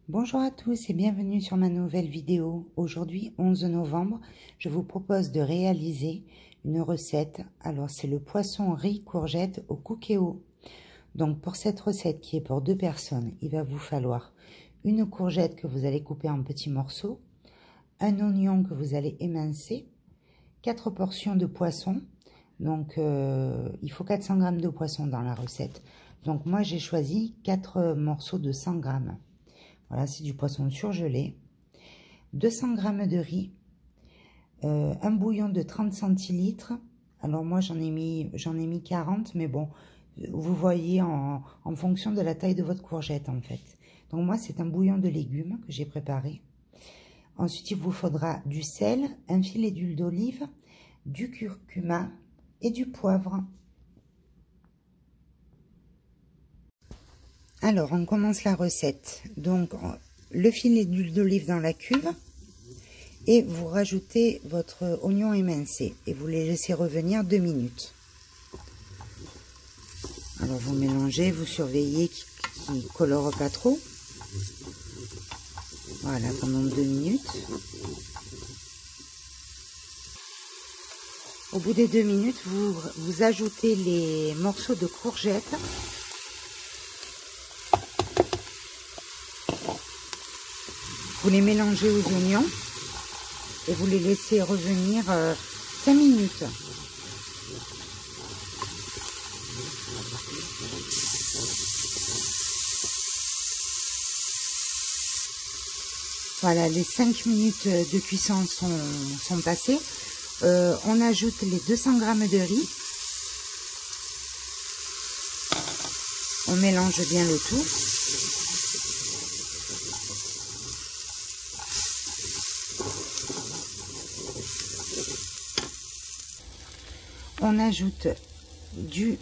Bonjour à tous et bienvenue sur ma nouvelle vidéo. Aujourd'hui, 11 novembre, je vous propose de réaliser une recette. Alors, c'est le poisson riz courgette au cookéo. Donc, pour cette recette qui est pour 2 personnes, il va vous falloir une courgette que vous allez couper en petits morceaux, un oignon que vous allez émincer, 4 portions de poisson. Donc, il faut 400 g de poisson dans la recette. Donc, moi, j'ai choisi 4 morceaux de 100 g. Voilà, c'est du poisson surgelé. 200 g de riz. Un bouillon de 30 centilitres. Alors, moi, j'en ai mis 40, mais bon, vous voyez en fonction de la taille de votre courgette, en fait. Donc, moi, c'est un bouillon de légumes que j'ai préparé. Ensuite, il vous faudra du sel, un filet d'huile d'olive, du curcuma et du poivre. Alors, on commence la recette. Donc, le filet d'huile d'olive dans la cuve et vous rajoutez votre oignon émincé et vous les laissez revenir 2 minutes. Alors, vous mélangez, vous surveillez qu'il ne colore pas trop. Voilà, pendant 2 minutes. Au bout des 2 minutes, vous ajoutez les morceaux de courgettes. Vous les mélangez aux oignons et vous les laissez revenir 5 minutes. Voilà, les 5 minutes de cuisson sont passées. On ajoute les 200 g de riz. On mélange bien le tout. On ajoute du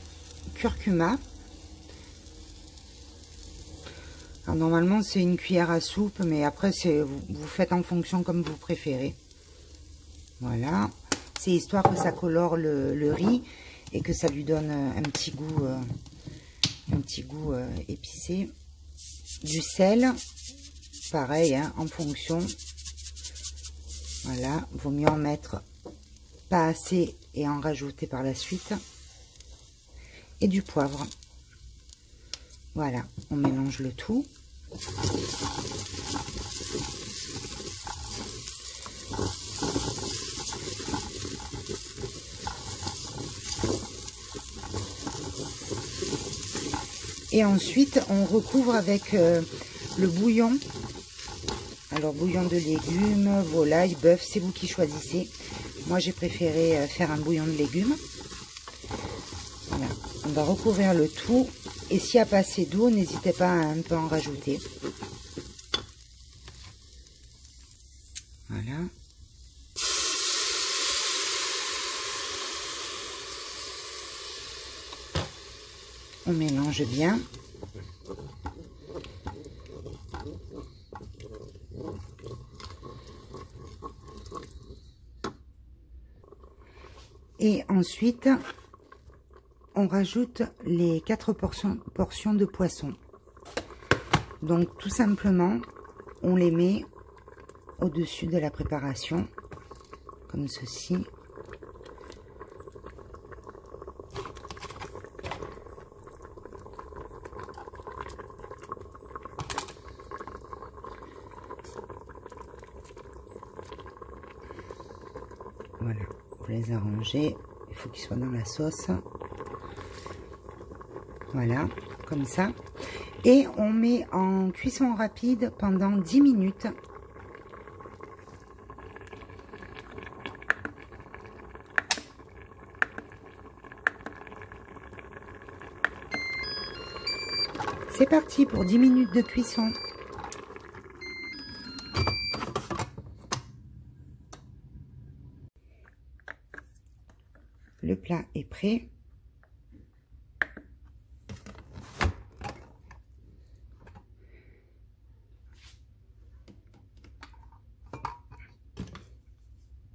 curcuma. Alors, normalement, c'est une cuillère à soupe, mais après, vous faites en fonction comme vous préférez. Voilà. C'est histoire que ça colore le riz et que ça lui donne un petit goût épicé. Du sel, pareil, hein, en fonction. Voilà. Vaut mieux en mettre pas assez et en rajouter par la suite. Et du poivre. Voilà, on mélange le tout. Et ensuite, on recouvre avec le bouillon. Alors, bouillon de légumes, volaille, bœuf, c'est vous qui choisissez. Moi, j'ai préféré faire un bouillon de légumes. Voilà. On va recouvrir le tout. Et s'il n'y a pas assez d'eau, n'hésitez pas à un peu en rajouter. Voilà. On mélange bien. Et ensuite, on rajoute les 4 portions de poisson. Donc, tout simplement, on les met au-dessus de la préparation, comme ceci. Voilà, vous les arrangez. Il faut qu'ils soient dans la sauce. Voilà, comme ça. Et on met en cuisson rapide pendant 10 minutes. C'est parti pour 10 minutes de cuisson. Le plat est prêt.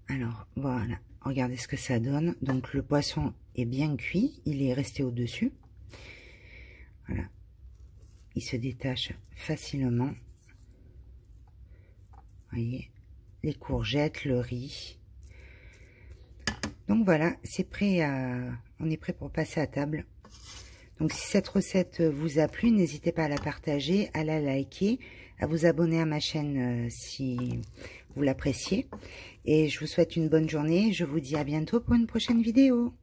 Alors, voilà. Regardez ce que ça donne. Donc, le poisson est bien cuit. Il est resté au-dessus. Voilà. Il se détache facilement. voyez, les courgettes, le riz. Donc voilà, c'est prêt on est prêt pour passer à table. Donc si cette recette vous a plu, n'hésitez pas à la partager, à la liker, à vous abonner à ma chaîne si vous l'appréciez. Et je vous souhaite une bonne journée. Je vous dis à bientôt pour une prochaine vidéo.